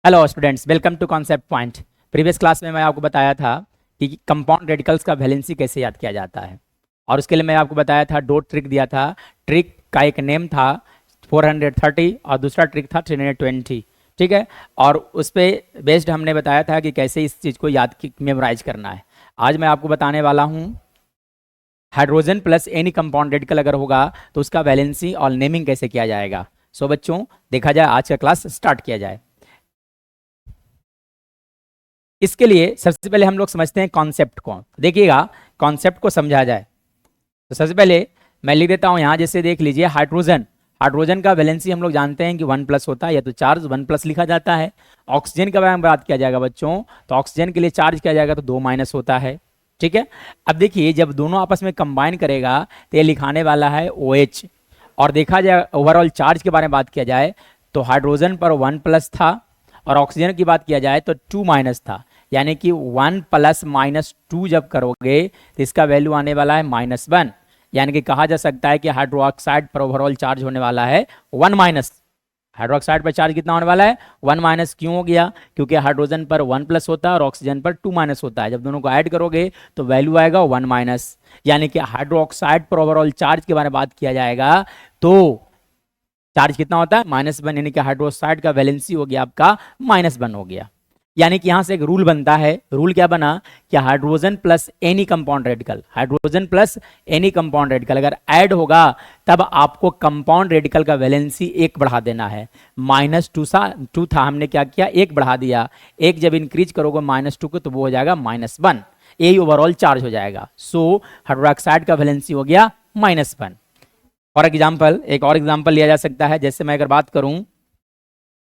Hello students, welcome to concept point. Previous class में मैं आपको बताया था कि कंपाउंड रेडिकल्स का वैलेंसी कैसे याद किया जाता है, और उसके लिए मैं आपको बताया था, दो ट्रिक दिया था। ट्रिक का एक नेम था 430 और दूसरा ट्रिक था 320। ठीक है, और उस पर बेस्ड हमने बताया था कि कैसे इस चीज़ को याद मेमोराइज करना है। आज मैं आपको बताने वाला हूँ hydrogen plus any compound radical अगर होगा तो उसका वैलेंसी और नेमिंग कैसे किया जाएगा। सो बच्चों, देखा जाए, आज का क्लास स्टार्ट किया जाए। इसके लिए सबसे पहले हम लोग समझते हैं कॉन्सेप्ट को। देखिएगा, कॉन्सेप्ट को समझा जाए तो सबसे पहले मैं लिख देता हूं यहां, जैसे देख लीजिए, हाइड्रोजन। हाइड्रोजन का वैलेंसी हम लोग जानते हैं कि 1+ होता है, या तो चार्ज 1+ लिखा जाता है। ऑक्सीजन के बारे में बात किया जाएगा बच्चों, तो ऑक्सीजन के लिए चार्ज किया जाएगा तो 2- होता है। ठीक है, अब देखिए, जब दोनों आपस में कंबाइन करेगा तो ये लिखाने वाला है OH। और देखा जाए ओवरऑल चार्ज के बारे में बात किया जाए तो हाइड्रोजन पर 1+ था, और ऑक्सीजन की बात किया जाए तो 2- था। यानी कि 1+ - 2 जब करोगे तो इसका वैल्यू आने वाला है -1। यानी कि कहा जा सकता है कि हाइड्रोक्साइड पर ओवरऑल चार्ज होने वाला है 1-। हाइड्रोक्साइड पर चार्ज कितना होने वाला है? 1-। क्यों हो गया? क्योंकि हाइड्रोजन पर 1+ होता है और ऑक्सीजन पर 2- होता है। जब दोनों को ऐड करोगे तो वैल्यू आएगा 1-। यानी कि हाइड्रोक्साइड पर ओवरऑल चार्ज के बारे में बात किया जाएगा तो चार्ज कितना होता है? -1। यानी कि हाइड्रोक्साइड का वैलेंसी हो गया आपका -1 हो गया। यानी कि यहां से एक रूल बनता है। रूल क्या बना कि hydrogen plus any compound radical, hydrogen plus any compound radical अगर ऐड होगा तब आपको कंपाउंड रेडिकल का वैलेंसी 1 बढ़ा देना है। -2 था, हमने क्या किया? 1 बढ़ा दिया। 1 जब इंक्रीज करोगे -2 को तो वो हो जाएगा -1। यही ओवरऑल चार्ज हो जाएगा। सो हाइड्रोक्साइड का वैलेंसी हो गया -1। फॉर एग्जाम्पल, एक और एग्जाम्पल लिया जा सकता है। जैसे मैं अगर बात करूं,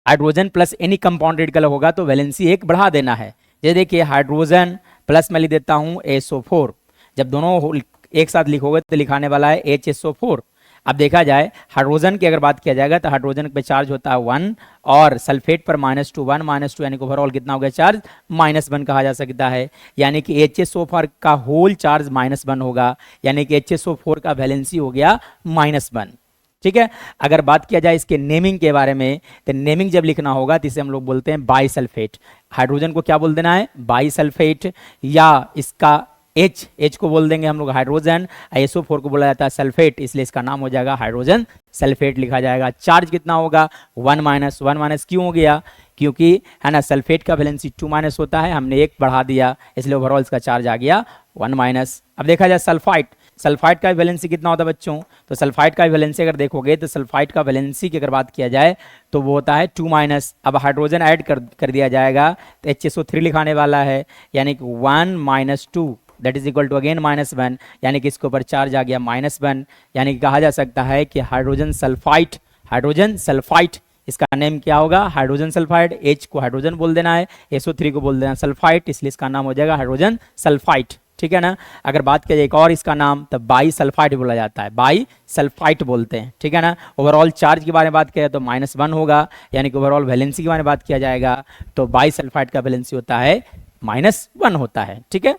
hydrogen plus any compound radical होगा तो वैलेंसी 1 बढ़ा देना है। ये देखिए, हाइड्रोजन प्लस मैं लिख देता हूं SO4। जब दोनों एक साथ लिखोगे तो लिखाने वाला है HSO4। अब देखा जाए, हाइड्रोजन की अगर बात किया जाएगा तो हाइड्रोजन पे चार्ज होता है 1, और सल्फेट पर -2, 1-2, यानी कि ओवरऑल कितना हो गया चार्ज? -1 कहा जा सकता है। यानी कि HSO4 का होल चार्ज -1 होगा। यानी कि HSO4 का वैलेंसी हो गया -1। ठीक है, अगर बात किया जाए इसके नेमिंग के बारे में, तो नेमिंग जब लिखना होगा तो इसे हम लोग बोलते हैं बाईसल्फेट। हाइड्रोजन को क्या बोल देना है? बाईसल्फेट। या इसका H को बोल देंगे हम लोग हाइड्रोजन, SO4 को बोला जाता है सल्फेट, इसलिए इसका नाम हो जाएगा हाइड्रोजन सल्फेट लिखा जाएगा। चार्ज कितना होगा? 1-। 1- क्यों हो गया? क्योंकि है ना, सल्फेट का वैलेंसी 2- होता है, हमने 1 बढ़ा दिया, इसलिए ओवरऑल इसका चार्ज आ गया 1-। अब देखा जाए सल्फाइड। सल्फाइड का वैलेंसी कितना होता है बच्चों? तो सल्फाइड का वैलेंसी अगर देखोगे तो सल्फाइड का वैलेंसी की अगर बात किया जाए तो वो होता है 2-। अब हाइड्रोजन ऐड कर दिया जाएगा तो HSO3 लिखाने वाला है। यानी कि 1-2 that is equal to again -1। यानी कि इसके ऊपर चार्ज आ गया -1। यानी कि कहा जा सकता है कि हाइड्रोजन सल्फाइड, हाइड्रोजन सल्फाइड, इसका नेम क्या होगा? Hydrogen sulphide. H को हाइड्रोजन बोल देना है, SO3 को बोल देना सल्फाइड, इसलिए इसका नाम हो जाएगा हाइड्रोजन सल्फाइड। ठीक है ना। अगर बात किया जाए एक और इसका नाम, तो बाई सल्फाइड बोला जाता है, बाई सल्फाइड बोलते हैं। ठीक है ना। ओवरऑल चार्ज के बारे में बात किया तो -1 होगा। यानी कि ओवरऑल वैलेंसी के बारे में बात किया जाएगा तो बाई सल्फाइड का वैलेंसी होता है -1 होता है। ठीक है,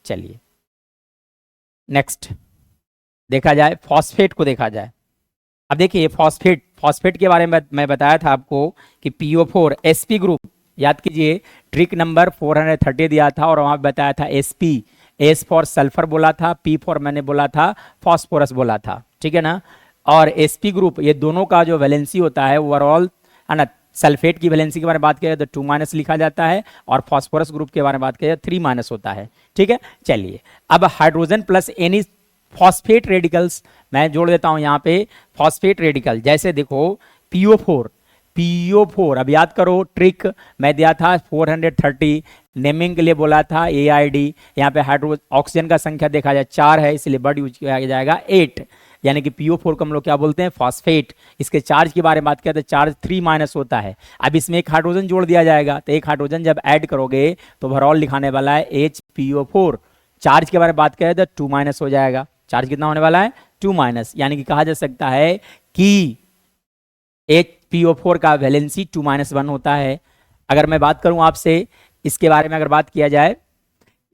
चलिए नेक्स्ट देखा जाए, फॉस्फेट को देखा जाए। अब देखिए, फॉस्फेट, फॉस्फेट के बारे में मैं बताया था आपको कि PO4 SP ग्रुप, याद कीजिए, ट्रिक नंबर 430 दिया था और वहां बताया था SP। S फॉर सल्फर बोला था, P फॉर मैंने बोला था फॉस्फोरस बोला था। ठीक है ना। और SP ग्रुप, ये दोनों का जो वैलेंसी होता है ओवरऑल, है ना, सल्फेट की वैलेंसी के बारे में बात करें तो 2- लिखा जाता है, और फॉस्फोरस ग्रुप के बारे में बात करें तो 3- होता है। ठीक है, चलिए अब hydrogen plus any phosphate radicals मैं जोड़ देता हूं यहां पे। फॉस्फेट रेडिकल जैसे देखो, PO4, PO4 अब याद करो, ट्रिक मैं दिया था 430, नेमिंग के लिए बोला था AID। यहाँ पे हाइड्रो ऑक्सीजन का संख्या देखा जाए 4 है, इसलिए वर्ड यूज किया जाएगा 8। यानी कि PO4 को हम लोग क्या बोलते हैं? फॉस्फेट। इसके चार्ज के बारे में बात किया तो चार्ज 3- होता है। अब इसमें एक हाइड्रोजन जोड़ दिया जाएगा, तो एक हाइड्रोजन जब ऐड करोगे तो ओवरऑल लिखाने वाला है HPO4। चार्ज के बारे में बात करें तो 2- हो जाएगा। चार्ज कितना होने वाला है? 2-। यानी कि कहा जा सकता है कि HPO4 का वैलेंसी 2-1 होता है। अगर मैं बात करूं आपसे इसके बारे में, अगर बात किया जाए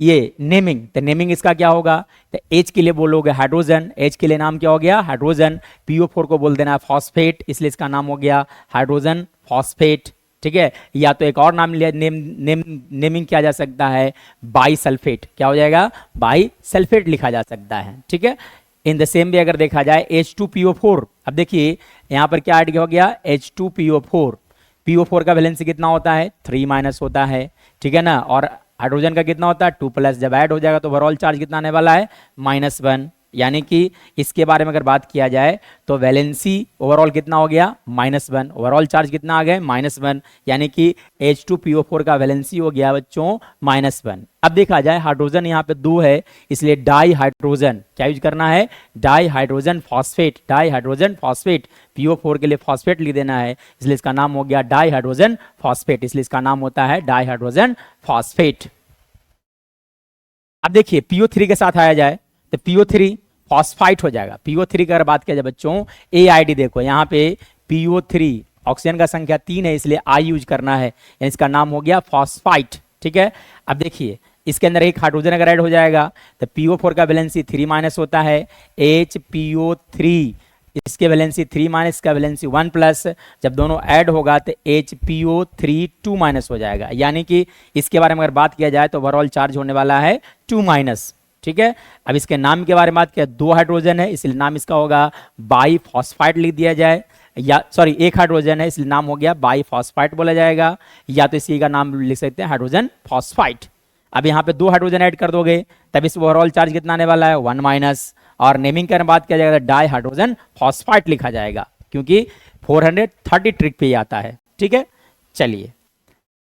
ये नेमिंग, तो नेमिंग इसका क्या होगा? तो H के लिए बोलोगे हाइड्रोजन, H के लिए नाम क्या हो गया? हाइड्रोजन। PO4 को बोल देना फॉस्फेट, इसलिए इसका नाम हो गया हाइड्रोजन फॉस्फेट। ठीक है, या तो एक और नाम नेमिंग किया जा सकता है बाई सल्फेट, क्या हो जाएगा, बाई सल्फेट लिखा जा सकता है। ठीक है, इन द सेम वे अगर देखा जाए H2PO4, अब देखिए यहाँ पर क्या ऐड हो गया, H2PO4, PO4 का वैलेंसी कितना होता है, 3- होता है, ठीक है ना, और हाइड्रोजन का कितना होता है, 2+, जब ऐड हो जाएगा तो ओवरऑल चार्ज कितना आने वाला है, -1, यानी कि इसके बारे में अगर बात किया जाए तो वैलेंसी ओवरऑल कितना हो गया, -1, ओवरऑल चार्ज कितना आ गया, -1, यानी कि H2PO4 का वैलेंसी हो गया बच्चों -1। अब देखा जाए हाइड्रोजन यहाँ पे 2 है, इसलिए डाई हाइड्रोजन क्या यूज करना है, di hydrogen phosphate, di hydrogen phosphate, PO4 के लिए फॉस्फेट लिख देना है, इसलिए इसका नाम हो गया डाई हाइड्रोजन फॉस्फेट, इसलिए इसका नाम होता है डाई हाइड्रोजन फॉस्फेट। अब देखिए PO3 के साथ आया जाए तो PO3 फॉस्फाइट हो जाएगा। PO3 की अगर बात किया जाए बच्चों, AID देखो यहाँ पे PO3 ऑक्सीजन का संख्या 3 है, इसलिए I यूज करना है, यानी इसका नाम हो गया फॉस्फाइट। ठीक है, अब देखिए इसके अंदर एक हाइड्रोजन अगर ऐड हो जाएगा तो PO4 का वैलेंसी 3- होता है, HPO3 इसके वैलेंसी 3- इसका वैलेंसी 1+, जब दोनों ऐड होगा तो HPO3 2- हो जाएगा, यानी कि इसके बारे में अगर बात किया जाए तो ओवरऑल चार्ज होने वाला है 2-। ठीक है, अब इसके नाम के बारे में बात किया, 2 हाइड्रोजन है इसलिए नाम इसका होगा बाई फॉस्फाइट लिख दिया जाए, या सॉरी 1 हाइड्रोजन है इसलिए नाम हो गया बाई फॉस्फाइट बोला जाएगा, या तो इसी का नाम लिख सकते हैं हाइड्रोजन फॉस्फाइट। अब यहाँ पे 2 हाइड्रोजन ऐड कर दोगे तब इस ओवरऑल चार्ज कितना आने वाला है, 1-, और नेमिंग की बात किया जाएगा डाई हाइड्रोजन फॉस्फाइट लिखा जाएगा, क्योंकि 430 ट्रिक पे आता है। ठीक है, चलिए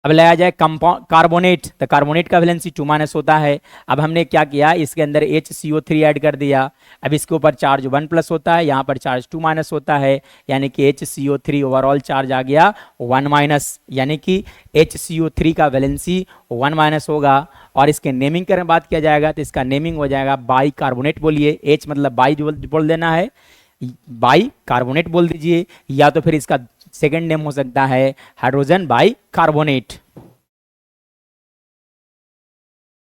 अब लाया जाए कार्बोनेट, तो कार्बोनेट का वैलेंसी 2- होता है। अब हमने क्या किया, इसके अंदर HCO3 ऐड कर दिया, अब इसके ऊपर चार्ज 1+ होता है, यहाँ पर चार्ज 2- होता है, यानी कि HCO3 ओवरऑल चार्ज आ गया 1-, यानी कि HCO3 का वैलेंसी 1- होगा। और इसके नेमिंग की बात किया जाएगा तो इसका नेमिंग हो जाएगा बाई कार्बोनेट, बोलिए H मतलब बाई बोल देना है, बाई कार्बोनेट बोल दीजिए, या तो फिर इसका सेकेंड नेम हो सकता है हाइड्रोजन बाई कार्बोनेट।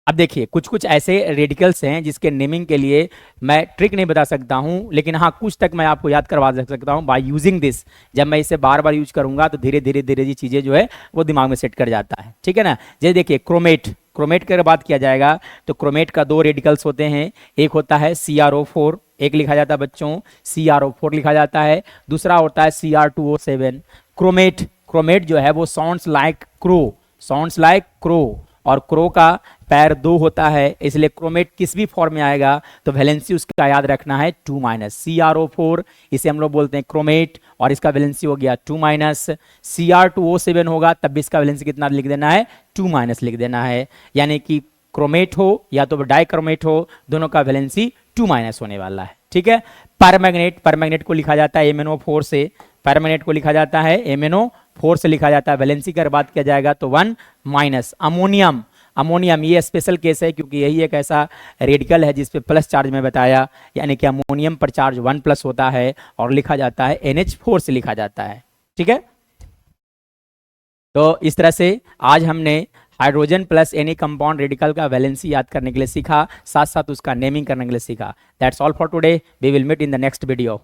अब देखिए कुछ कुछ ऐसे रेडिकल्स हैं जिसके नेमिंग के लिए मैं ट्रिक नहीं बता सकता हूं, लेकिन हाँ कुछ तक मैं आपको याद करवा सकता हूं बाय यूजिंग दिस। जब मैं इसे बार बार यूज करूंगा तो धीरे धीरे धीरे ये चीजें जो है वो दिमाग में सेट कर जाता है। ठीक है ना, जैसे देखिए क्रोमेट, क्रोमेट की अगर बात किया जाएगा तो क्रोमेट का 2 रेडिकल्स होते हैं, एक होता है CrO4, एक लिखा जाता है बच्चों CrO4 लिखा जाता है, दूसरा होता है Cr2O7। क्रोमेट, क्रोमेट जो है वो sounds like crow, sounds like crow, और क्रो का पैर 2 होता है, इसलिए क्रोमेट किस भी फॉर्म में आएगा तो वैलेंसी उसका याद रखना है 2-। CrO4 इसे हम लोग बोलते हैं क्रोमेट, और इसका वैलेंसी हो गया 2-। Cr2O7 होगा तब भी इसका वैलेंसी कितना लिख देना है, 2- लिख देना है, यानी कि क्रोमेट हो या तो डाइक्रोमेट हो, दोनों का वैलेंसी 2- होने वाला है। ठीक है, परमैग्नेट, परमैग्नेट को लिखा जाता है MnO4 से, परमैग्नेट को लिखा जाता है MnO4 से लिखा जाता है, वैलेंसी की बात किया जाएगा तो 1-। अमोनियम, अमोनियम ये स्पेशल केस है क्योंकि यही एक ऐसा रेडिकल है जिसपे प्लस चार्ज में बताया, यानी कि अमोनियम पर चार्ज 1+ होता है और लिखा जाता है NH4 से लिखा जाता है। ठीक है, तो इस तरह से आज हमने hydrogen plus any compound radical का वैलेंसी याद करने के लिए सीखा, साथ साथ उसका नेमिंग करने के लिए सीखा। That's all for today, we will meet in the next video.